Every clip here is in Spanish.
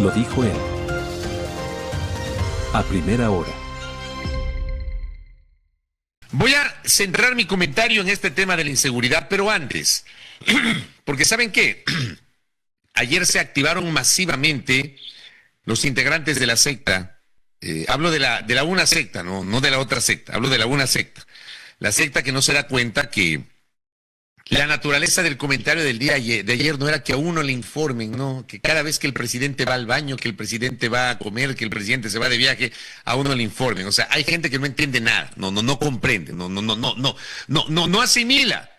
Lo dijo él. A primera hora. Voy a centrar mi comentario en este tema de la inseguridad, pero antes, porque ¿saben qué? Ayer se activaron masivamente los integrantes de la secta. Hablo de la una secta, no de la otra secta, hablo de la una secta. La secta que no se da cuenta que la naturaleza del comentario del día de ayer no era que a uno le informen, ¿no? Que cada vez que el presidente va al baño, que el presidente va a comer, que el presidente se va de viaje, a uno le informen. O sea, hay gente que no entiende nada, no comprende, no asimila.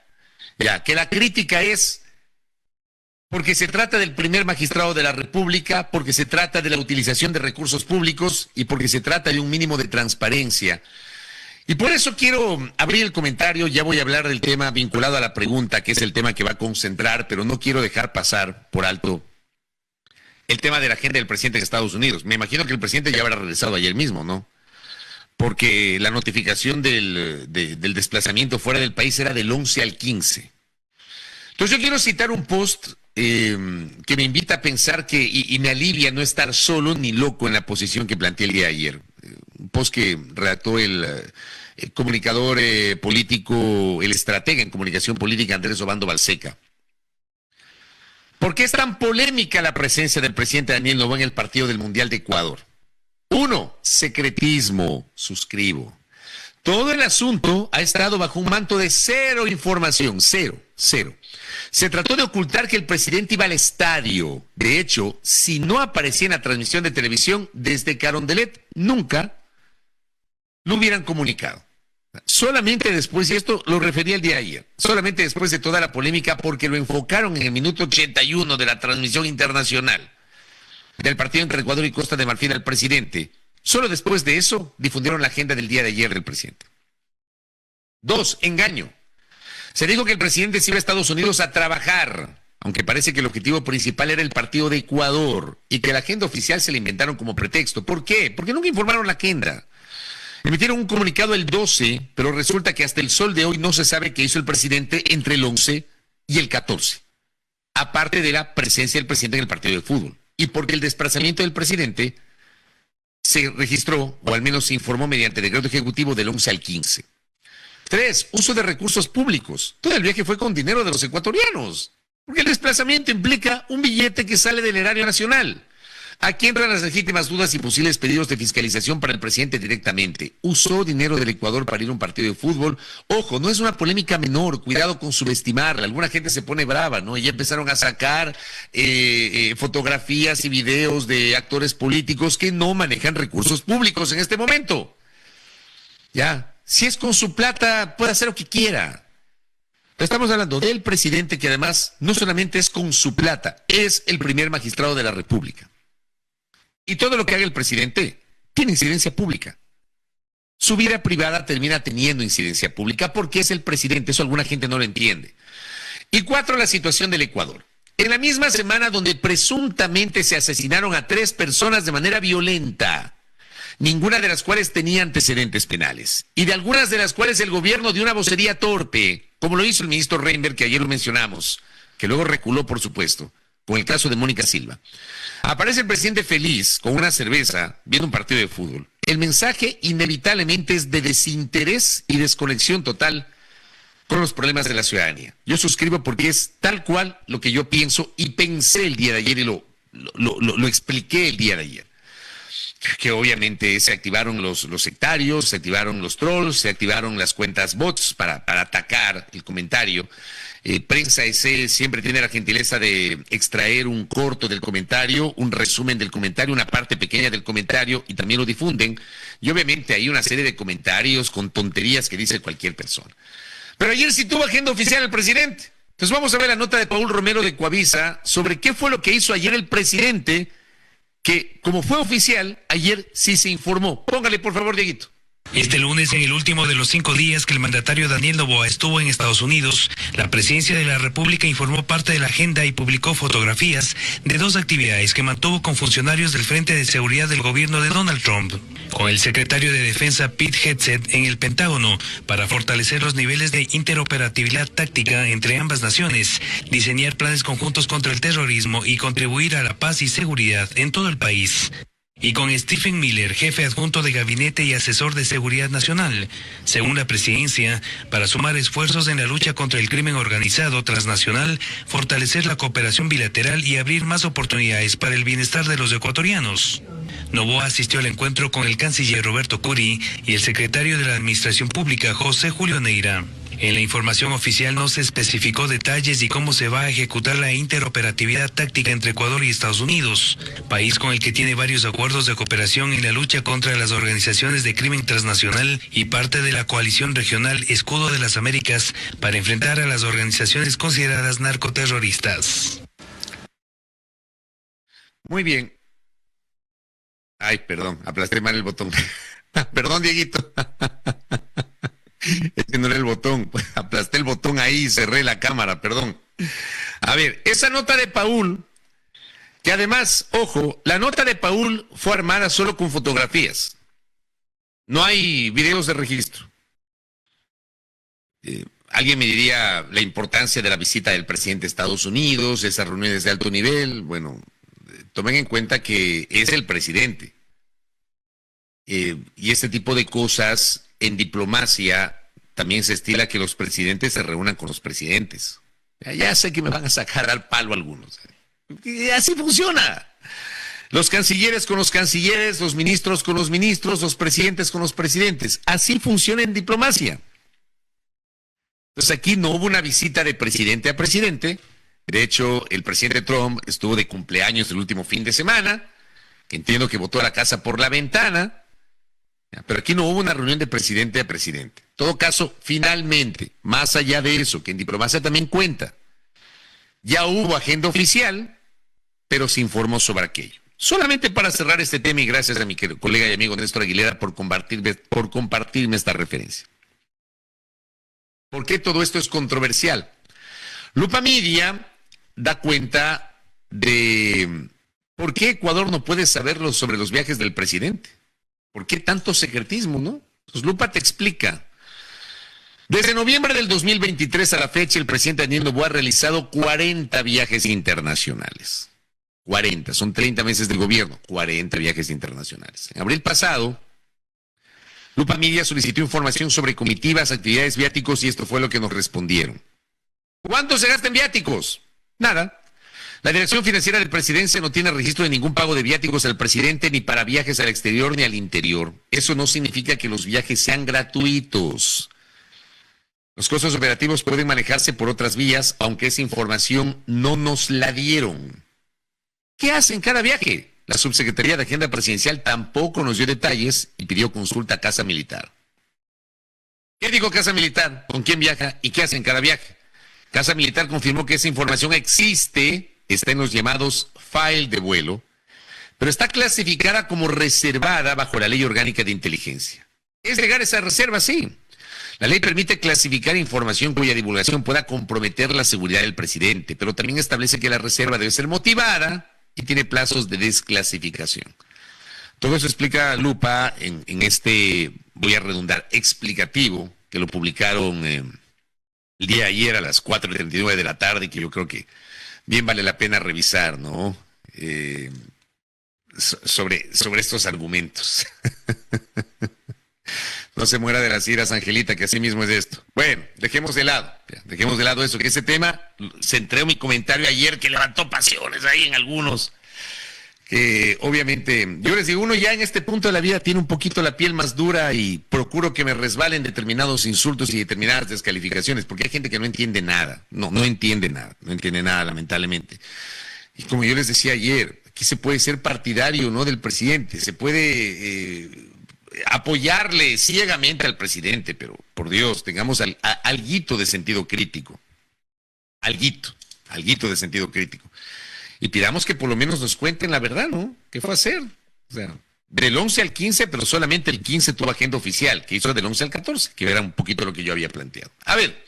Ya, que la crítica es porque se trata del primer magistrado de la República, porque se trata de la utilización de recursos públicos y porque se trata de un mínimo de transparencia. Y por eso quiero abrir el comentario, ya voy a hablar del tema vinculado a la pregunta, que es el tema que va a concentrar, pero no quiero dejar pasar por alto el tema de la agenda del presidente de Estados Unidos. Me imagino que el presidente ya habrá regresado ayer mismo, ¿no? Porque la notificación del desplazamiento fuera del país era del 11 al 15. Entonces yo quiero citar un post que me invita a pensar que, y me alivia no estar solo ni loco en la posición que planteé el día de ayer. Un post que redactó el comunicador político, el estratega en comunicación política Andrés Obando Balseca. ¿Por qué es tan polémica la presencia del presidente Daniel Noboa en el partido del Mundial de Ecuador? 1. Secretismo. Suscribo. Todo el asunto ha estado bajo un manto de cero información, cero. Se trató de ocultar que el presidente iba al estadio. De hecho, si no aparecía en la transmisión de televisión desde Carondelet, nunca lo hubieran comunicado. Solamente después, y esto lo refería el día de ayer, solamente después de toda la polémica, porque lo enfocaron en el minuto 81 de la transmisión internacional del partido entre Ecuador y Costa de Marfil al presidente. Solo después de eso difundieron la agenda del día de ayer del presidente. 2. Engaño. Se dijo que el presidente se iba a Estados Unidos a trabajar, aunque parece que el objetivo principal era el partido de Ecuador y que la agenda oficial se la inventaron como pretexto. ¿Por qué? Porque nunca informaron la agenda. Emitieron un comunicado el 12, pero resulta que hasta el sol de hoy no se sabe qué hizo el presidente entre el 11 y el 14, aparte de la presencia del presidente en el partido de fútbol. Y porque el desplazamiento del presidente se registró, o al menos se informó mediante decreto ejecutivo del 11 al 15. 3. Uso de recursos públicos. Todo el viaje fue con dinero de los ecuatorianos, porque el desplazamiento implica un billete que sale del erario nacional. Aquí entran las legítimas dudas y posibles pedidos de fiscalización para el presidente directamente. ¿Usó dinero del Ecuador para ir a un partido de fútbol? Ojo, no es una polémica menor, cuidado con subestimarla. Alguna gente se pone brava, ¿no? Y ya empezaron a sacar fotografías y videos de actores políticos que no manejan recursos públicos en este momento. Ya, si es con su plata, puede hacer lo que quiera. Pero estamos hablando del presidente que además no solamente es con su plata, es el primer magistrado de la República. Y todo lo que haga el presidente tiene incidencia pública. Su vida privada termina teniendo incidencia pública porque es el presidente, eso alguna gente no lo entiende. Y 4, la situación del Ecuador. En la misma semana donde presuntamente se asesinaron a 3 personas de manera violenta, ninguna de las cuales tenía antecedentes penales, y de algunas de las cuales el gobierno dio una vocería torpe, como lo hizo el ministro Reinberg, que ayer lo mencionamos, que luego reculó, por supuesto, con el caso de Mónica Silva. Aparece el presidente feliz con una cerveza viendo un partido de fútbol. El mensaje inevitablemente es de desinterés y desconexión total con los problemas de la ciudadanía. Yo suscribo porque es tal cual lo que yo pienso y pensé el día de ayer y lo expliqué el día de ayer. Que obviamente se activaron los sectarios, se activaron los trolls, se activaron las cuentas bots para atacar el comentario. Prensa EC siempre tiene la gentileza de extraer un corto del comentario, un resumen del comentario, una parte pequeña del comentario y también lo difunden. Y obviamente hay una serie de comentarios con tonterías que dice cualquier persona. Pero ayer sí tuvo agenda oficial el presidente. Entonces vamos a ver la nota de Paul Romero de Coavisa sobre qué fue lo que hizo ayer el presidente, que como fue oficial, ayer sí se informó. Póngale por favor, Dieguito. Este lunes, en el último de los 5 días que el mandatario Daniel Noboa estuvo en Estados Unidos, la Presidencia de la República informó parte de la agenda y publicó fotografías de 2 actividades que mantuvo con funcionarios del Frente de Seguridad del gobierno de Donald Trump, con el secretario de Defensa Pete Hegseth en el Pentágono para fortalecer los niveles de interoperatividad táctica entre ambas naciones, diseñar planes conjuntos contra el terrorismo y contribuir a la paz y seguridad en todo el país. Y con Stephen Miller, jefe adjunto de gabinete y asesor de seguridad nacional, según la presidencia, para sumar esfuerzos en la lucha contra el crimen organizado transnacional, fortalecer la cooperación bilateral y abrir más oportunidades para el bienestar de los ecuatorianos. Noboa asistió al encuentro con el canciller Roberto Curi y el secretario de la Administración Pública, José Julio Neira. En la información oficial no se especificó detalles y cómo se va a ejecutar la interoperatividad táctica entre Ecuador y Estados Unidos, país con el que tiene varios acuerdos de cooperación en la lucha contra las organizaciones de crimen transnacional y parte de la coalición regional Escudo de las Américas para enfrentar a las organizaciones consideradas narcoterroristas. Muy bien. Ay, perdón, aplasté mal el botón. Perdón, Dieguito. Ese no era el botón, aplasté el botón ahí y cerré la cámara, perdón. A ver, esa nota de Paul, que además, ojo, la nota de Paul fue armada solo con fotografías. No hay videos de registro. Alguien me diría la importancia de la visita del presidente de Estados Unidos, esas reuniones de alto nivel. Bueno, tomen en cuenta que es el presidente. Y este tipo de cosas en diplomacia también se estila que los presidentes se reúnan con los presidentes. Ya sé que me van a sacar al palo algunos. Así funciona. Los cancilleres con los cancilleres, los ministros con los ministros, los presidentes con los presidentes. Así funciona en diplomacia. Entonces aquí no hubo una visita de presidente a presidente. De hecho, el presidente Trump estuvo de cumpleaños el último fin de semana, que entiendo que botó la casa por la ventana. Pero aquí no hubo una reunión de presidente a presidente. En todo caso, finalmente, más allá de eso, que en diplomacia también cuenta, ya hubo agenda oficial, pero se informó sobre aquello. Solamente para cerrar este tema, y gracias a mi colega y amigo Néstor Aguilera por compartirme esta referencia. ¿Por qué todo esto es controversial? Lupa Media da cuenta de por qué Ecuador no puede saberlo sobre los viajes del presidente. ¿Por qué tanto secretismo, no? Pues Lupa te explica. Desde noviembre del 2023 a la fecha, el presidente Daniel Noboa ha realizado 40 viajes internacionales. 40, son 30 meses de gobierno, 40 viajes internacionales. En abril pasado, Lupa Media solicitó información sobre comitivas, actividades, viáticos, y esto fue lo que nos respondieron. ¿Cuánto se gasta en viáticos? Nada. La Dirección Financiera de Presidencia no tiene registro de ningún pago de viáticos al presidente ni para viajes al exterior ni al interior. Eso no significa que los viajes sean gratuitos. Los costos operativos pueden manejarse por otras vías, aunque esa información no nos la dieron. ¿Qué hacen cada viaje? La Subsecretaría de Agenda Presidencial tampoco nos dio detalles y pidió consulta a Casa Militar. ¿Qué dijo Casa Militar? ¿Con quién viaja? ¿Y qué hacen cada viaje? Casa Militar confirmó que esa información existe. Está en los llamados file de vuelo, pero está clasificada como reservada bajo la Ley Orgánica de Inteligencia. ¿Es legal esa reserva? Sí. La ley permite clasificar información cuya divulgación pueda comprometer la seguridad del presidente, pero también establece que la reserva debe ser motivada y tiene plazos de desclasificación. Todo eso explica Lupa en este, voy a redundar, explicativo, que lo publicaron el día de ayer a las 4:39 de la tarde, que yo creo que bien vale la pena revisar, ¿no? Sobre estos argumentos. No se muera de las iras, Angelita, que así mismo es esto. Bueno, dejemos de lado eso, que ese tema, centré mi comentario ayer que levantó pasiones ahí en algunos, que obviamente, yo les digo, uno ya en este punto de la vida tiene un poquito la piel más dura y procuro que me resbalen determinados insultos y determinadas descalificaciones, porque hay gente que no entiende nada, no entiende nada, lamentablemente. Y como yo les decía ayer, aquí se puede ser partidario, ¿no?, del presidente, se puede apoyarle ciegamente al presidente, pero por Dios, tengamos alguito de sentido crítico, alguito de sentido crítico. Y pidamos que por lo menos nos cuenten la verdad, ¿no? ¿Qué fue a hacer? O sea, del 11 al 15, pero solamente el 15 tuvo agenda oficial, que hizo del 11 al 14, que era un poquito lo que yo había planteado. A ver,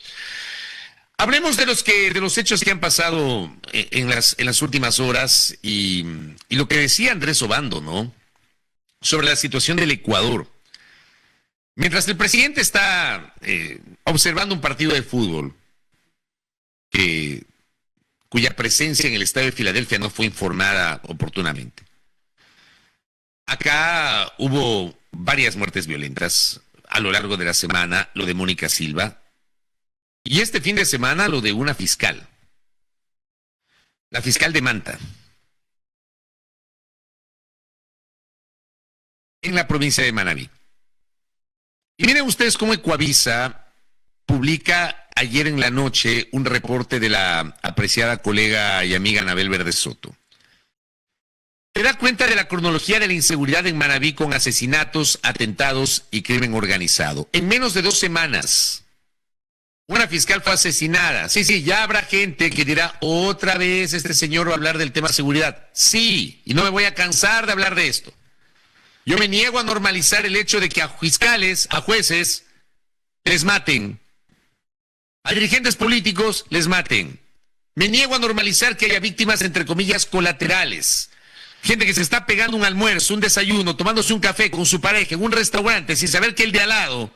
hablemos de los hechos que han pasado en las últimas horas y lo que decía Andrés Obando, ¿no? Sobre la situación del Ecuador. Mientras el presidente está observando un partido de fútbol cuya presencia en el estadio de Filadelfia no fue informada oportunamente. Acá hubo varias muertes violentas a lo largo de la semana, lo de Mónica Silva, y este fin de semana lo de una fiscal, la fiscal de Manta, en la provincia de Manabí. Y miren ustedes cómo Ecuavisa publica ayer en la noche un reporte de la apreciada colega y amiga Anabel Verde Soto. Se da cuenta de la cronología de la inseguridad en Manabí con asesinatos, atentados y crimen organizado. En menos de 2 semanas, una fiscal fue asesinada. Sí, ya habrá gente que dirá, otra vez este señor va a hablar del tema seguridad. Sí, y no me voy a cansar de hablar de esto. Yo me niego a normalizar el hecho de que a fiscales, a jueces, les maten. A dirigentes políticos les maten. Me niego a normalizar que haya víctimas, entre comillas, colaterales. Gente que se está pegando un almuerzo, un desayuno, tomándose un café con su pareja en un restaurante sin saber que el de al lado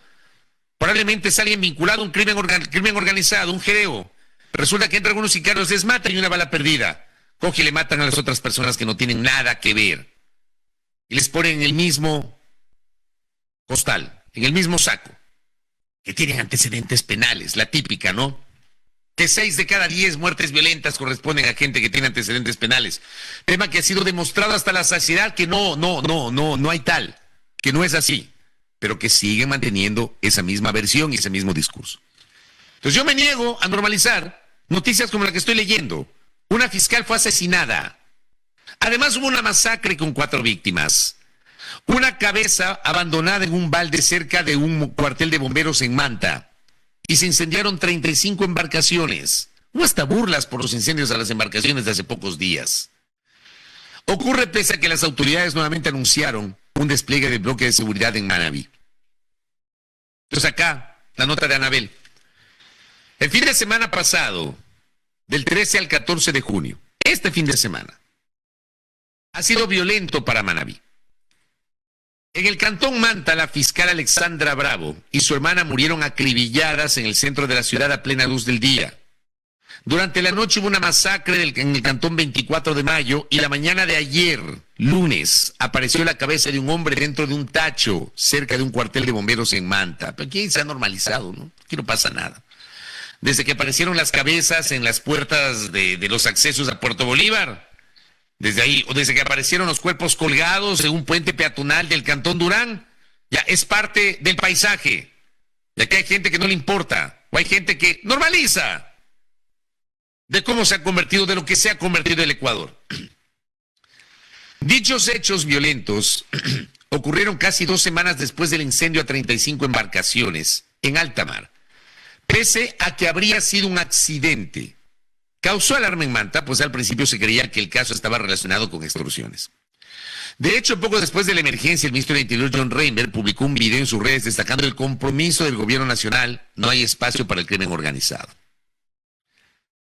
probablemente es alguien vinculado a un crimen organizado, un jereo. Resulta que entre algunos sicarios les matan y una bala perdida. Coge y le matan a las otras personas que no tienen nada que ver. Y les ponen en el mismo costal, en el mismo saco, que tienen antecedentes penales, la típica, ¿no? Que 6 de cada 10 muertes violentas corresponden a gente que tiene antecedentes penales. Tema que ha sido demostrado hasta la saciedad que no hay tal, que no es así, pero que siguen manteniendo esa misma versión y ese mismo discurso. Entonces yo me niego a normalizar noticias como la que estoy leyendo. Una fiscal fue asesinada. Además hubo una masacre con 4 víctimas. Una cabeza abandonada en un balde cerca de un cuartel de bomberos en Manta. Y se incendiaron 35 embarcaciones. Hubo hasta burlas por los incendios a las embarcaciones de hace pocos días. Ocurre pese a que las autoridades nuevamente anunciaron un despliegue de bloque de seguridad en Manabí. Entonces acá, la nota de Anabel. El fin de semana pasado, del 13 al 14 de junio, este fin de semana, ha sido violento para Manabí. En el cantón Manta, la fiscal Alexandra Bravo y su hermana murieron acribilladas en el centro de la ciudad a plena luz del día. Durante la noche hubo una masacre en el cantón 24 de mayo y la mañana de ayer, lunes, apareció la cabeza de un hombre dentro de un tacho cerca de un cuartel de bomberos en Manta. Pero aquí se ha normalizado, ¿no? Aquí no pasa nada. Desde que aparecieron las cabezas en las puertas de los accesos a Puerto Bolívar, desde ahí, o desde que aparecieron los cuerpos colgados en un puente peatonal del Cantón Durán, ya es parte del paisaje. Y aquí hay gente que no le importa, o hay gente que normaliza de cómo se ha convertido, de lo que se ha convertido el Ecuador. Dichos hechos violentos ocurrieron casi 2 semanas después del incendio a 35 embarcaciones en alta mar, pese a que habría sido un accidente. Causó alarma en Manta, pues al principio se creía que el caso estaba relacionado con extorsiones. De hecho, poco después de la emergencia, el ministro de Interior, John Reinberg, publicó un video en sus redes destacando el compromiso del gobierno nacional: no hay espacio para el crimen organizado.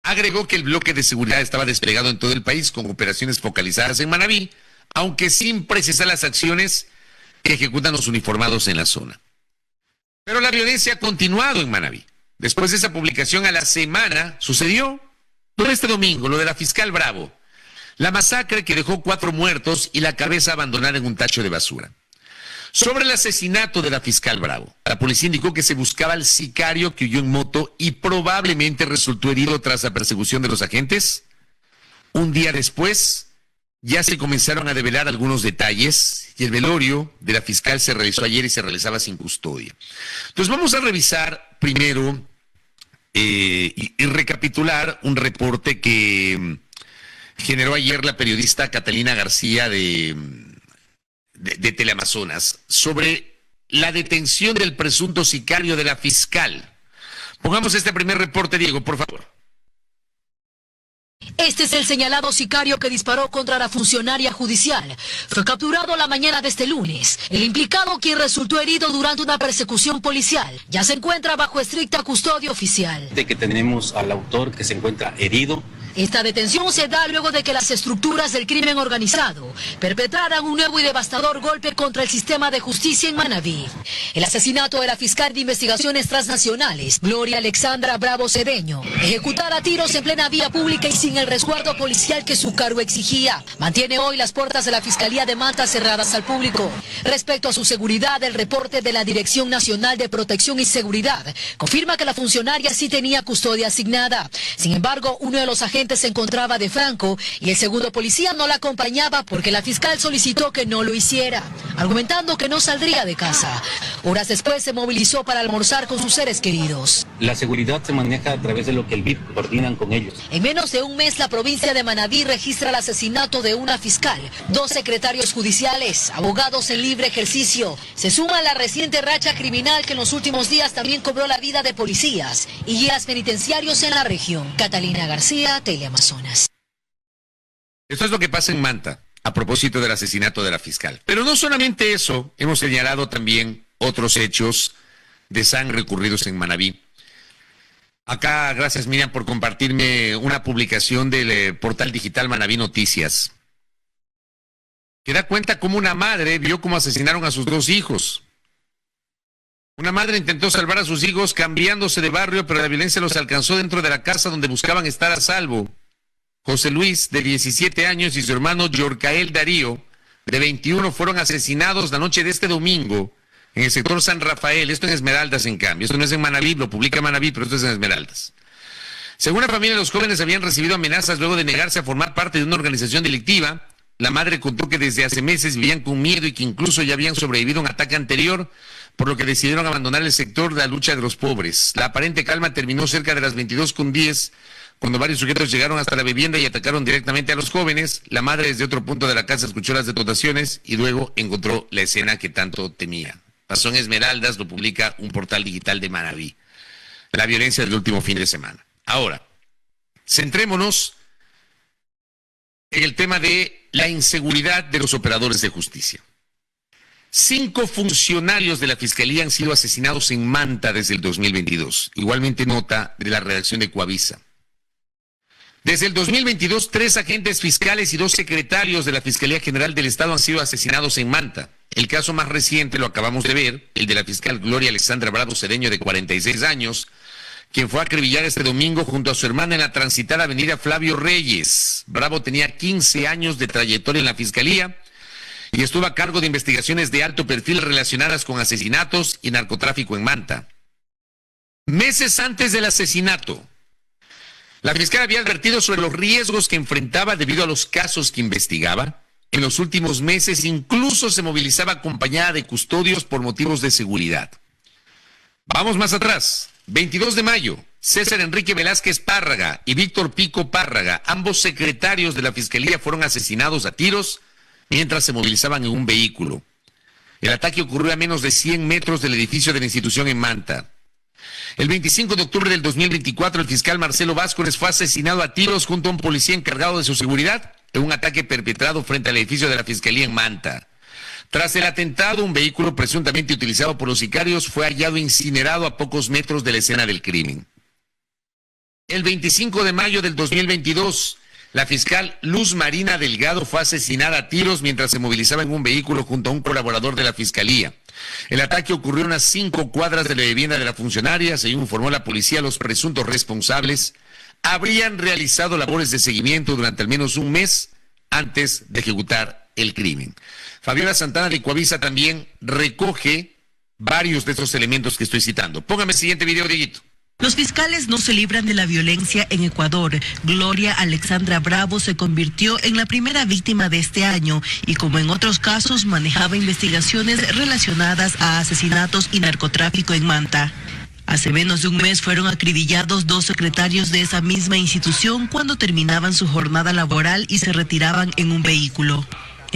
Agregó que el bloque de seguridad estaba desplegado en todo el país con operaciones focalizadas en Manabí, aunque sin precisar las acciones que ejecutan los uniformados en la zona. Pero la violencia ha continuado en Manabí. Después de esa publicación, a la semana sucedió todo este domingo, lo de la fiscal Bravo, la masacre que dejó 4 muertos y la cabeza abandonada en un tacho de basura. Sobre el asesinato de la fiscal Bravo, la policía indicó que se buscaba al sicario que huyó en moto y probablemente resultó herido tras la persecución de los agentes. Un día después, ya se comenzaron a develar algunos detalles y el velorio de la fiscal se realizó ayer y se realizaba sin custodia. Entonces vamos a revisar primero y recapitular un reporte que generó ayer la periodista Catalina García de Teleamazonas sobre la detención del presunto sicario de la fiscal. Pongamos este primer reporte, Diego, por favor. Este es el señalado sicario que disparó contra la funcionaria judicial. Fue capturado la mañana de este lunes. El implicado, quien resultó herido durante una persecución policial, ya se encuentra bajo estricta custodia oficial. De que tenemos al autor que se encuentra herido. Esta detención se da luego de que las estructuras del crimen organizado perpetraran un nuevo y devastador golpe contra el sistema de justicia en Manabí. El asesinato de la fiscal de investigaciones transnacionales, Gloria Alexandra Bravo Cedeño, ejecutada a tiros en plena vía pública y sin el resguardo policial que su cargo exigía, mantiene hoy las puertas de la Fiscalía de Manta cerradas al público. Respecto a su seguridad, el reporte de la Dirección Nacional de Protección y Seguridad confirma que la funcionaria sí tenía custodia asignada. Sin embargo, uno de los agentes se encontraba de franco y el segundo policía no la acompañaba porque la fiscal solicitó que no lo hiciera, argumentando que no saldría de casa. Horas después se movilizó para almorzar con sus seres queridos. La seguridad se maneja a través de lo que el BIP coordinan con ellos. En menos de un mes, la provincia de Manabí registra el asesinato de una fiscal, 2 secretarios judiciales, abogados en libre ejercicio. Se suma a la reciente racha criminal que en los últimos días también cobró la vida de policías y guías penitenciarios en la región. Catalina García, Teleamazonas. Esto es lo que pasa en Manta, a propósito del asesinato de la fiscal. Pero no solamente eso, hemos señalado también otros hechos de sangre ocurridos en Manabí. Acá, gracias Miriam por compartirme una publicación del portal digital Manabí Noticias, que da cuenta cómo una madre vio cómo asesinaron a sus 2 hijos. Una madre intentó salvar a sus hijos cambiándose de barrio, pero la violencia los alcanzó dentro de la casa donde buscaban estar a salvo. José Luis, de 17 años, y su hermano Yorcael Darío, de 21, fueron asesinados la noche de este domingo en el sector San Rafael. Esto en Esmeraldas, en cambio. Esto no es en Manabí, lo publica Manabí, pero esto es en Esmeraldas. Según la familia, los jóvenes habían recibido amenazas luego de negarse a formar parte de una organización delictiva. La madre contó que desde hace meses vivían con miedo y que incluso ya habían sobrevivido a un ataque anterior, por lo que decidieron abandonar el sector de la lucha de los pobres. La aparente calma terminó cerca de las 22:10, cuando varios sujetos llegaron hasta la vivienda y atacaron directamente a los jóvenes. La madre desde otro punto de la casa escuchó las detonaciones y luego encontró la escena que tanto temía. Pasó en Esmeraldas, lo publica un portal digital de Manabí. La violencia del último fin de semana. Ahora, centrémonos en el tema de la inseguridad de los operadores de justicia. 5 funcionarios de la Fiscalía han sido asesinados en Manta desde el 2022. Igualmente nota de la redacción de Coavisa. Desde el 2022, 3 agentes fiscales y 2 secretarios de la Fiscalía General del Estado han sido asesinados en Manta. El caso más reciente lo acabamos de ver, el de la fiscal Gloria Alexandra Bravo Cedeño, de 46 años, quien fue a acribillar este domingo junto a su hermana en la transitada avenida Flavio Reyes. Bravo tenía 15 años de trayectoria en la Fiscalía y estuvo a cargo de investigaciones de alto perfil relacionadas con asesinatos y narcotráfico en Manta. Meses antes del asesinato, la fiscal había advertido sobre los riesgos que enfrentaba debido a los casos que investigaba. En los últimos meses incluso se movilizaba acompañada de custodios por motivos de seguridad. Vamos más atrás. 22 de mayo, César Enrique Velázquez Párraga y Víctor Pico Párraga, ambos secretarios de la Fiscalía, fueron asesinados a tiros mientras se movilizaban en un vehículo. El ataque ocurrió a menos de 100 metros del edificio de la institución en Manta. El 25 de octubre del 2024, el fiscal Marcelo Vázquez fue asesinado a tiros junto a un policía encargado de su seguridad en un ataque perpetrado frente al edificio de la Fiscalía en Manta. Tras el atentado, un vehículo presuntamente utilizado por los sicarios fue hallado incinerado a pocos metros de la escena del crimen. El 25 de mayo del 2022, la fiscal Luz Marina Delgado fue asesinada a tiros mientras se movilizaba en un vehículo junto a un colaborador de la Fiscalía. El ataque ocurrió a unas 5 cuadras de la vivienda de la funcionaria. Según informó la policía, los presuntos responsables habrían realizado labores de seguimiento durante al menos un mes antes de ejecutar el crimen. Fabiola Santana de Coavisa también recoge varios de estos elementos que estoy citando. Póngame el siguiente video, Dieguito. Los fiscales no se libran de la violencia en Ecuador. Gloria Alexandra Bravo se convirtió en la primera víctima de este año y, como en otros casos, manejaba investigaciones relacionadas a asesinatos y narcotráfico en Manta. Hace menos de un mes fueron acribillados 2 secretarios de esa misma institución cuando terminaban su jornada laboral y se retiraban en un vehículo.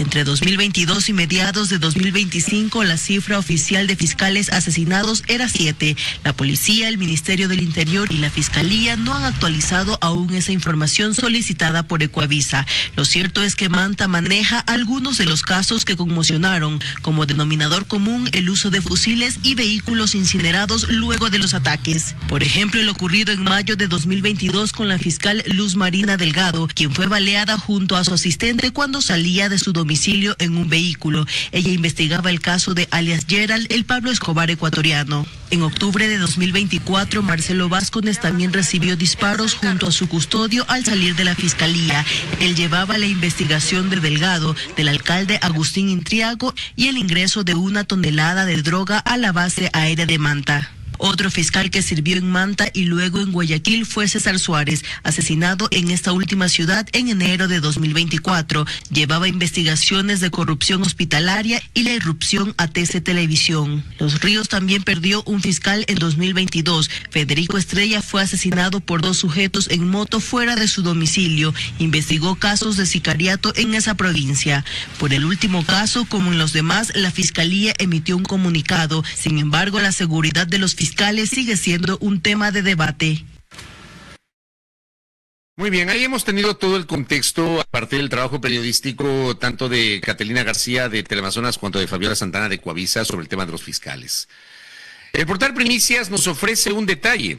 Entre 2022 y mediados de 2025, la cifra oficial de fiscales asesinados era 7. La policía, el Ministerio del Interior y la Fiscalía no han actualizado aún esa información solicitada por Ecuavisa. Lo cierto es que Manta maneja algunos de los casos que conmocionaron, como denominador común el uso de fusiles y vehículos incinerados luego de los ataques. Por ejemplo, lo ocurrido en mayo de 2022 con la fiscal Luz Marina Delgado, quien fue baleada junto a su asistente cuando salía de su domicilio en un vehículo. Ella investigaba el caso de alias Gerald, el Pablo Escobar ecuatoriano. En octubre de 2024, Marcelo Vázquez también recibió disparos junto a su custodio al salir de la fiscalía. Él llevaba la investigación de Delgado, del alcalde Agustín Intriago y el ingreso de 1 tonelada de droga a la base aérea de Manta. Otro fiscal que sirvió en Manta y luego en Guayaquil fue César Suárez, asesinado en esta última ciudad en enero de 2024. Llevaba investigaciones de corrupción hospitalaria y la irrupción a TC Televisión. Los Ríos también perdió un fiscal en 2022. Federico Estrella fue asesinado por 2 sujetos en moto fuera de su domicilio. Investigó casos de sicariato en esa provincia. Por el último caso, como en los demás, la Fiscalía emitió un comunicado. Sin embargo, la seguridad de los fiscales sigue siendo un tema de debate. Muy bien, ahí hemos tenido todo el contexto a partir del trabajo periodístico tanto de Catalina García de Teleamazonas cuanto de Fabiola Santana de Ecuavisa sobre el tema de los fiscales. El portal Primicias nos ofrece un detalle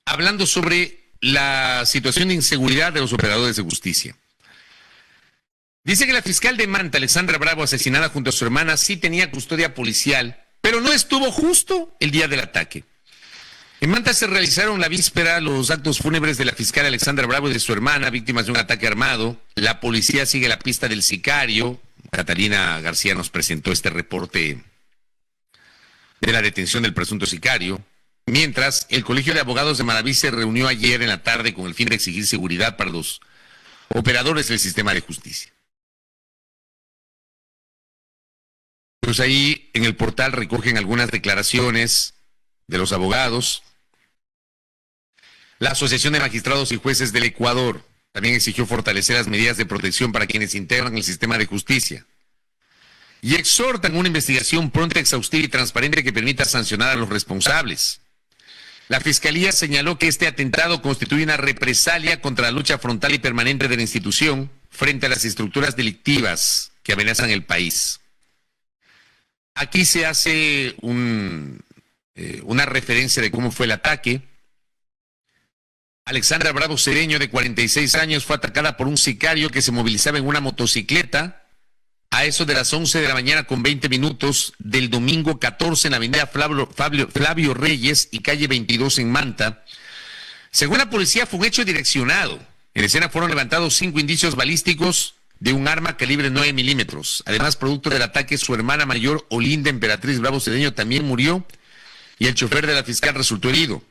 hablando sobre la situación de inseguridad de los operadores de justicia. Dice que la fiscal de Manta, Alexandra Bravo, asesinada junto a su hermana, sí tenía custodia policial, pero no estuvo justo el día del ataque. En Manta se realizaron la víspera los actos fúnebres de la fiscal Alexandra Bravo y de su hermana, víctimas de un ataque armado. La policía sigue la pista del sicario. Catalina García nos presentó este reporte de la detención del presunto sicario. Mientras, el Colegio de Abogados de Manaví se reunió ayer en la tarde con el fin de exigir seguridad para los operadores del sistema de justicia. Pues ahí en el portal recogen algunas declaraciones de los abogados. La Asociación de Magistrados y Jueces del Ecuador también exigió fortalecer las medidas de protección para quienes integran el sistema de justicia y exhortan una investigación pronta, exhaustiva y transparente que permita sancionar a los responsables. La Fiscalía señaló que este atentado constituye una represalia contra la lucha frontal y permanente de la institución frente a las estructuras delictivas que amenazan el país. Aquí se hace una referencia de cómo fue el ataque. Alexandra Bravo Cedeño, de 46 años, fue atacada por un sicario que se movilizaba en una motocicleta a eso de las 11 de la mañana con 20 minutos del domingo 14 en la avenida Flavio Reyes y calle 22 en Manta. Según la policía, fue un hecho direccionado. En escena fueron levantados 5 indicios balísticos de un arma calibre 9 milímetros. Además, producto del ataque, su hermana mayor, Olinda Emperatriz Bravo Cedeño, también murió y el chofer de la fiscal resultó herido.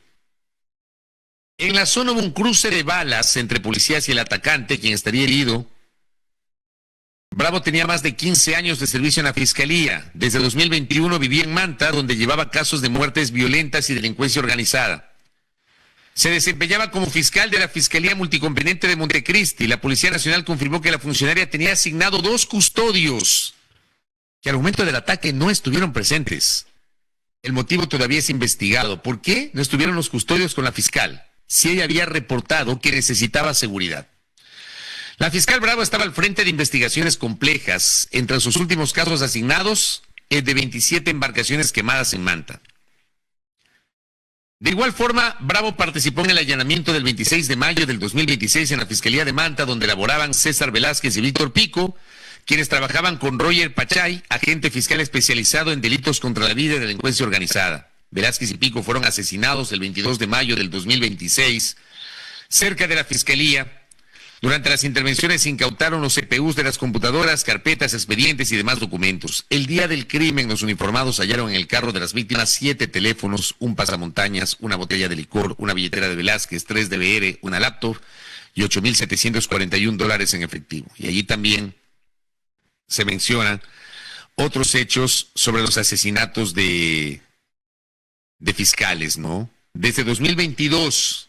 En la zona hubo un cruce de balas entre policías y el atacante, quien estaría herido. Bravo tenía más de 15 años de servicio en la fiscalía. Desde 2021 vivía en Manta, donde llevaba casos de muertes violentas y delincuencia organizada. Se desempeñaba como fiscal de la Fiscalía Multicompetente de Montecristi. La Policía Nacional confirmó que la funcionaria tenía asignado 2 custodios que al momento del ataque no estuvieron presentes. El motivo todavía es investigado. ¿Por qué no estuvieron los custodios con la fiscal? Si ella había reportado que necesitaba seguridad. La fiscal Bravo estaba al frente de investigaciones complejas. Entre sus últimos casos asignados, el de 27 embarcaciones quemadas en Manta. De igual forma, Bravo participó en el allanamiento del 26 de mayo del 2026 en la Fiscalía de Manta, donde laboraban César Velázquez y Víctor Pico, quienes trabajaban con Roger Pachay, agente fiscal especializado en delitos contra la vida y delincuencia organizada. Velázquez y Pico fueron asesinados el 22 de mayo del 2026 cerca de la Fiscalía. Durante las intervenciones se incautaron los CPUs de las computadoras, carpetas, expedientes y demás documentos. El día del crimen, los uniformados hallaron en el carro de las víctimas 7 teléfonos, un pasamontañas, una botella de licor, una billetera de Velázquez, 3 DVR, una laptop y $8,741 en efectivo. Y allí también se mencionan otros hechos sobre los asesinatos de fiscales, ¿no? Desde 2022...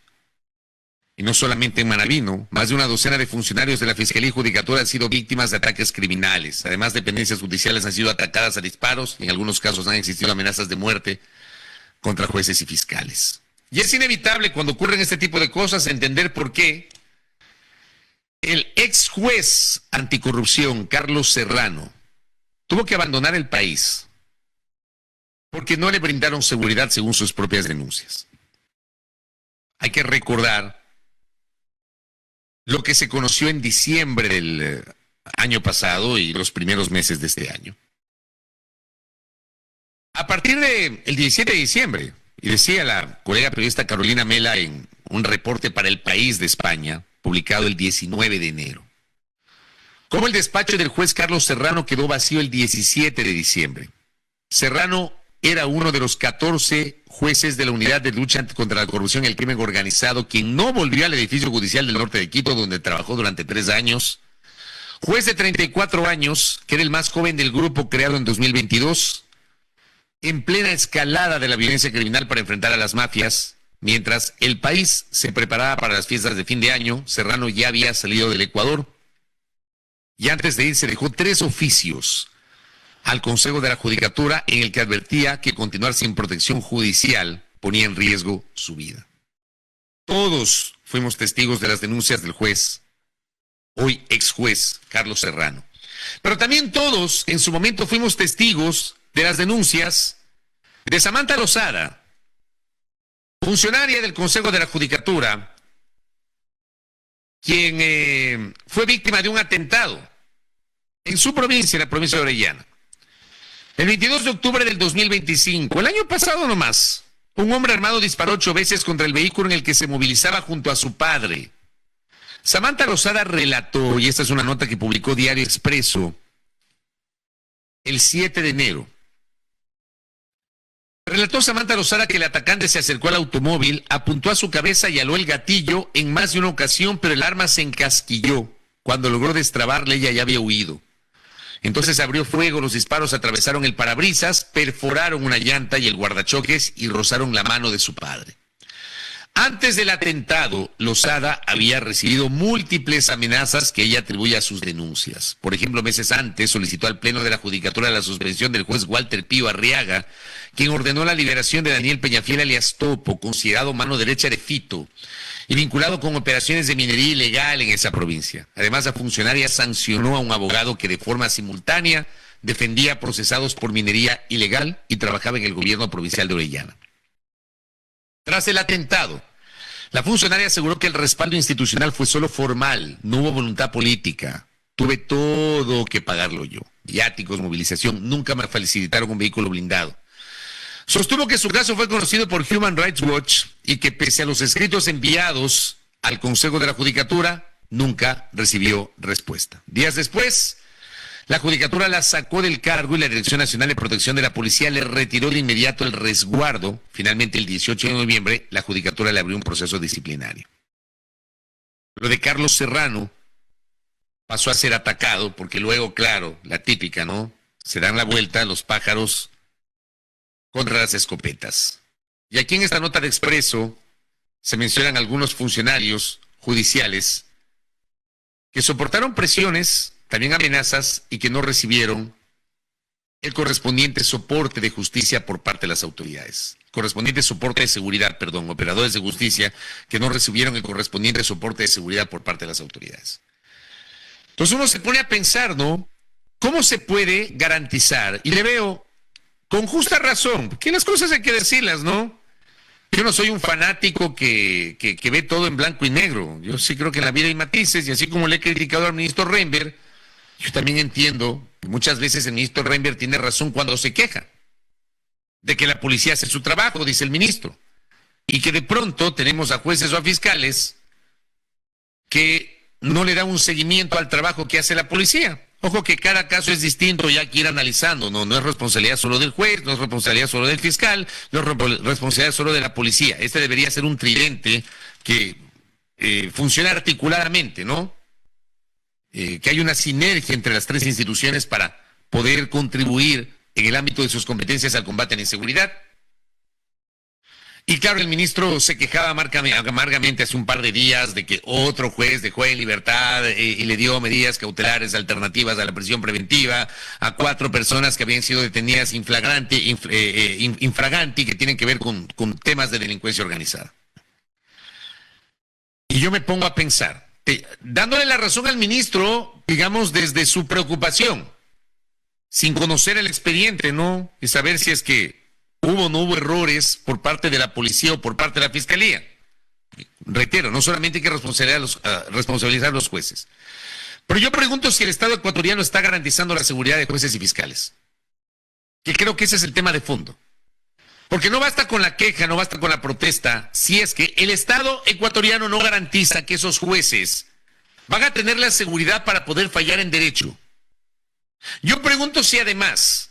Y no solamente en Manabí, ¿no? Más de una docena de funcionarios de la Fiscalía y Judicatura han sido víctimas de ataques criminales. Además, dependencias judiciales han sido atacadas a disparos. En algunos casos han existido amenazas de muerte contra jueces y fiscales. Y es inevitable cuando ocurren este tipo de cosas entender por qué el ex juez anticorrupción, Carlos Serrano, tuvo que abandonar el país porque no le brindaron seguridad según sus propias denuncias. Hay que recordar lo que se conoció en diciembre del año pasado y los primeros meses de este año. A partir del 17 de diciembre, y decía la colega periodista Carolina Mela en un reporte para El País de España, publicado el 19 de enero, cómo el despacho del juez Carlos Serrano quedó vacío el 17 de diciembre. Serrano era uno de los 14 jueces de la Unidad de Lucha contra la Corrupción y el Crimen Organizado, quien no volvió al edificio judicial del norte de Quito, donde trabajó durante 3 años. Juez de 34 años, que era el más joven del grupo creado en 2022, en plena escalada de la violencia criminal para enfrentar a las mafias. Mientras el país se preparaba para las fiestas de fin de año, Serrano ya había salido del Ecuador. Y antes de irse dejó 3 oficios al Consejo de la Judicatura en el que advertía que continuar sin protección judicial ponía en riesgo su vida. Todos fuimos testigos de las denuncias del juez, hoy ex juez, Carlos Serrano. Pero también todos en su momento fuimos testigos de las denuncias de Samantha Lozada, funcionaria del Consejo de la Judicatura, quien fue víctima de un atentado en su provincia, en la provincia de Orellana. El 22 de octubre del 2025, el año pasado nomás, un hombre armado disparó 8 veces contra el vehículo en el que se movilizaba junto a su padre. Samantha Lozada relató, y esta es una nota que publicó Diario Expreso, el 7 de enero. Relató Samantha Lozada que el atacante se acercó al automóvil, apuntó a su cabeza y aló el gatillo en más de una ocasión, pero el arma se encasquilló. Cuando logró destrabarle, ella ya había huido. Entonces abrió fuego, los disparos atravesaron el parabrisas, perforaron una llanta y el guardachoques y rozaron la mano de su padre. Antes del atentado, Lozada había recibido múltiples amenazas que ella atribuye a sus denuncias. Por ejemplo, meses antes solicitó al Pleno de la Judicatura la suspensión del juez Walter Pío Arriaga, quien ordenó la liberación de Daniel Peñafiel alias Topo, considerado mano derecha de Fito, y vinculado con operaciones de minería ilegal en esa provincia. Además, la funcionaria sancionó a un abogado que de forma simultánea defendía a procesados por minería ilegal y trabajaba en el gobierno provincial de Orellana. Tras el atentado, la funcionaria aseguró que el respaldo institucional fue solo formal, no hubo voluntad política. Tuve todo que pagarlo yo. Viáticos, movilización, nunca me facilitaron un vehículo blindado. Sostuvo que su caso fue conocido por Human Rights Watch y que pese a los escritos enviados al Consejo de la Judicatura, nunca recibió respuesta. Días después, la Judicatura la sacó del cargo y la Dirección Nacional de Protección de la Policía le retiró de inmediato el resguardo. Finalmente, el 18 de noviembre, la Judicatura le abrió un proceso disciplinario. Lo de Carlos Serrano pasó a ser atacado porque luego, claro, la típica, ¿no? Se dan la vuelta los pájaros contra las escopetas. Y aquí en esta nota de Expreso se mencionan algunos funcionarios judiciales que soportaron presiones, también amenazas, y que no recibieron el correspondiente soporte de justicia por parte de las autoridades. Correspondiente soporte de seguridad, perdón, operadores de justicia que no recibieron el correspondiente soporte de seguridad por parte de las autoridades. Entonces uno se pone a pensar, ¿no? ¿Cómo se puede garantizar? Y le veo con justa razón, porque las cosas hay que decirlas, ¿no? Yo no soy un fanático que ve todo en blanco y negro. Yo sí creo que en la vida hay matices, y así como le he criticado al ministro Reinberg, yo también entiendo que muchas veces el ministro Reinberg tiene razón cuando se queja de que la policía hace su trabajo, dice el ministro, y que de pronto tenemos a jueces o a fiscales que no le dan un seguimiento al trabajo que hace la policía. Ojo que cada caso es distinto y hay que ir analizando, no es responsabilidad solo del juez, no es responsabilidad solo del fiscal, no es responsabilidad solo de la policía. Este debería ser un tridente que funcione articuladamente, ¿no? Que haya una sinergia entre las 3 instituciones para poder contribuir en el ámbito de sus competencias al combate a la inseguridad. Y claro, el ministro se quejaba amargamente hace un par de días de que otro juez dejó en libertad y le dio medidas cautelares alternativas a la prisión preventiva a 4 personas que habían sido detenidas infraganti, que tienen que ver con temas de delincuencia organizada. Y yo me pongo a pensar, dándole la razón al ministro, digamos, desde su preocupación, sin conocer el expediente, ¿no? Y saber si es que hubo o no hubo errores por parte de la policía o por parte de la fiscalía. Reitero, no solamente hay que responsabilizar a los jueces. Pero yo pregunto si el Estado ecuatoriano está garantizando la seguridad de jueces y fiscales. Que creo que ese es el tema de fondo. Porque no basta con la queja, no basta con la protesta, si es que el Estado ecuatoriano no garantiza que esos jueces van a tener la seguridad para poder fallar en derecho. Yo pregunto si además,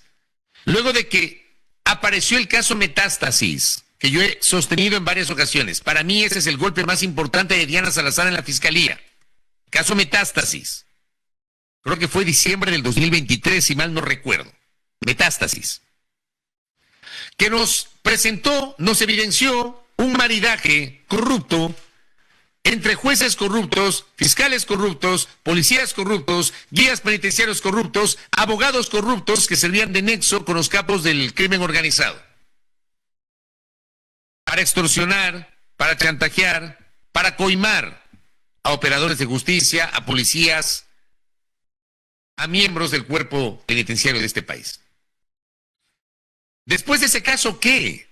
luego de que apareció el caso Metástasis, que yo he sostenido en varias ocasiones. Para mí ese es el golpe más importante de Diana Salazar en la Fiscalía. Caso Metástasis. Creo que fue diciembre del 2023, si mal no recuerdo. Metástasis. Que nos presentó, nos evidenció un maridaje corrupto entre jueces corruptos, fiscales corruptos, policías corruptos, guías penitenciarios corruptos, abogados corruptos que servían de nexo con los capos del crimen organizado. Para extorsionar, para chantajear, para coimar a operadores de justicia, a policías, a miembros del cuerpo penitenciario de este país. Después de ese caso, ¿qué?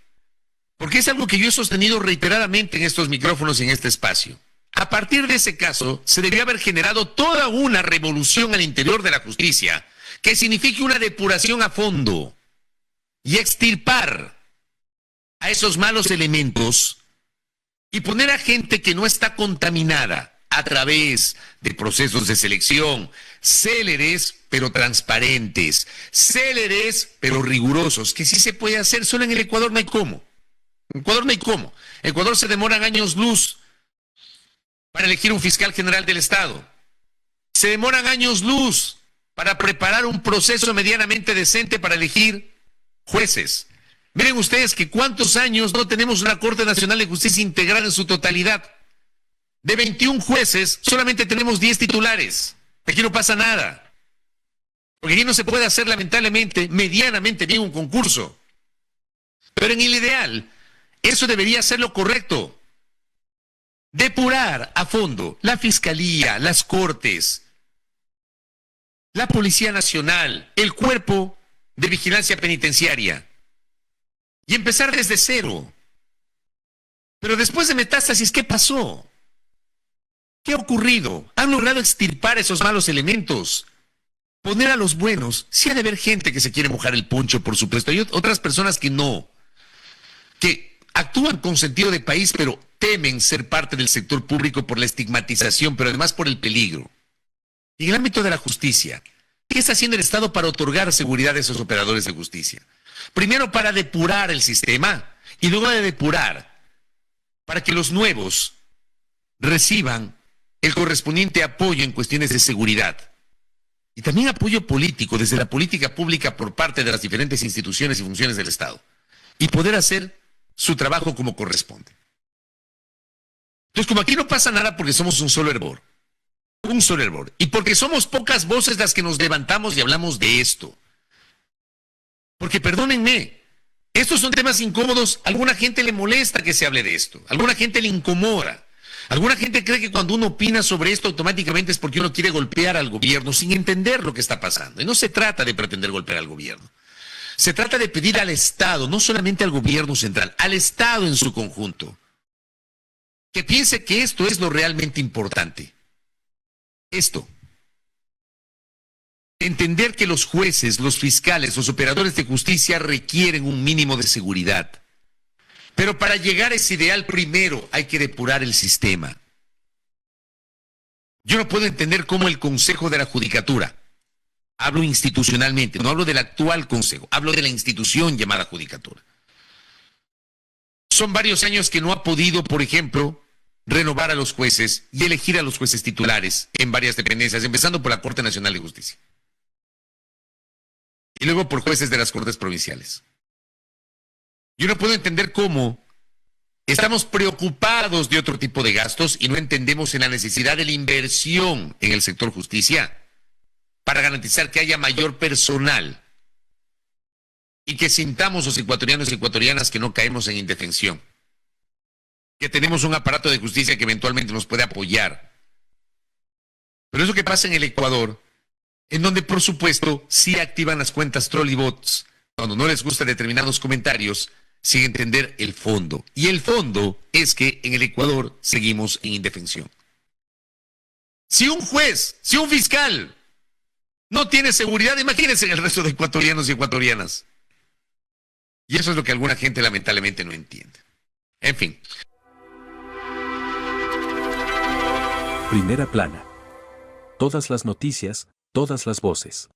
Porque es algo que yo he sostenido reiteradamente en estos micrófonos y en este espacio. A partir de ese caso, se debió haber generado toda una revolución al interior de la justicia que signifique una depuración a fondo y extirpar a esos malos elementos y poner a gente que no está contaminada a través de procesos de selección céleres pero transparentes, céleres pero rigurosos, que sí se puede hacer, solo en el Ecuador no hay cómo. En Ecuador no hay cómo. En Ecuador se demoran años luz para elegir un fiscal general del Estado. Se demoran años luz para preparar un proceso medianamente decente para elegir jueces. Miren ustedes que cuántos años no tenemos una Corte Nacional de Justicia integrada en su totalidad. De 21 jueces, solamente tenemos 10 titulares. Aquí no pasa nada. Porque aquí no se puede hacer, lamentablemente, medianamente bien un concurso. Pero en el ideal, eso debería ser lo correcto. Depurar a fondo la Fiscalía, las Cortes, la Policía Nacional, el Cuerpo de Vigilancia Penitenciaria. Y empezar desde cero. Pero después de Metástasis, ¿qué pasó? ¿Qué ha ocurrido? ¿Han logrado extirpar esos malos elementos? Poner a los buenos. Sí ha de haber gente que se quiere mojar el poncho, por supuesto. Hay otras personas que no. Que actúan con sentido de país, pero temen ser parte del sector público por la estigmatización, pero además por el peligro. Y en el ámbito de la justicia, ¿qué está haciendo el Estado para otorgar seguridad a esos operadores de justicia? Primero para depurar el sistema y luego de depurar para que los nuevos reciban el correspondiente apoyo en cuestiones de seguridad. Y también apoyo político desde la política pública por parte de las diferentes instituciones y funciones del Estado. Y poder hacer su trabajo como corresponde. Entonces, como aquí no pasa nada porque somos un solo hervor. Un solo hervor. Y porque somos pocas voces las que nos levantamos y hablamos de esto. Porque perdónenme, estos son temas incómodos. A alguna gente le molesta que se hable de esto. A alguna gente le incomoda. Alguna gente cree que cuando uno opina sobre esto automáticamente es porque uno quiere golpear al gobierno sin entender lo que está pasando. Y no se trata de pretender golpear al gobierno. Se trata de pedir al Estado, no solamente al gobierno central, al Estado en su conjunto, que piense que esto es lo realmente importante. Esto. Entender que los jueces, los fiscales, los operadores de justicia requieren un mínimo de seguridad. Pero para llegar a ese ideal primero hay que depurar el sistema. Yo no puedo entender cómo el Consejo de la Judicatura, hablo institucionalmente, no hablo del actual Consejo, hablo de la institución llamada Judicatura. Son varios años que no ha podido, por ejemplo, renovar a los jueces y elegir a los jueces titulares en varias dependencias, empezando por la Corte Nacional de Justicia. Y luego por jueces de las Cortes Provinciales. Yo no puedo entender cómo Estamos preocupados de otro tipo de gastos y no entendemos en la necesidad de la inversión en el sector justicia para garantizar que haya mayor personal y que sintamos los ecuatorianos y ecuatorianas que no caemos en indefensión, que tenemos un aparato de justicia que eventualmente nos puede apoyar. Pero eso que pasa en el Ecuador, en donde por supuesto sí activan las cuentas troll y bots cuando no les gustan determinados comentarios, sin entender el fondo. Y el fondo es que en el Ecuador seguimos en indefensión. Si un juez, si un fiscal no tiene seguridad, imagínense en el resto de ecuatorianos y ecuatorianas. Y eso es lo que alguna gente lamentablemente no entiende. En fin. Primera plana. Todas las noticias, todas las voces.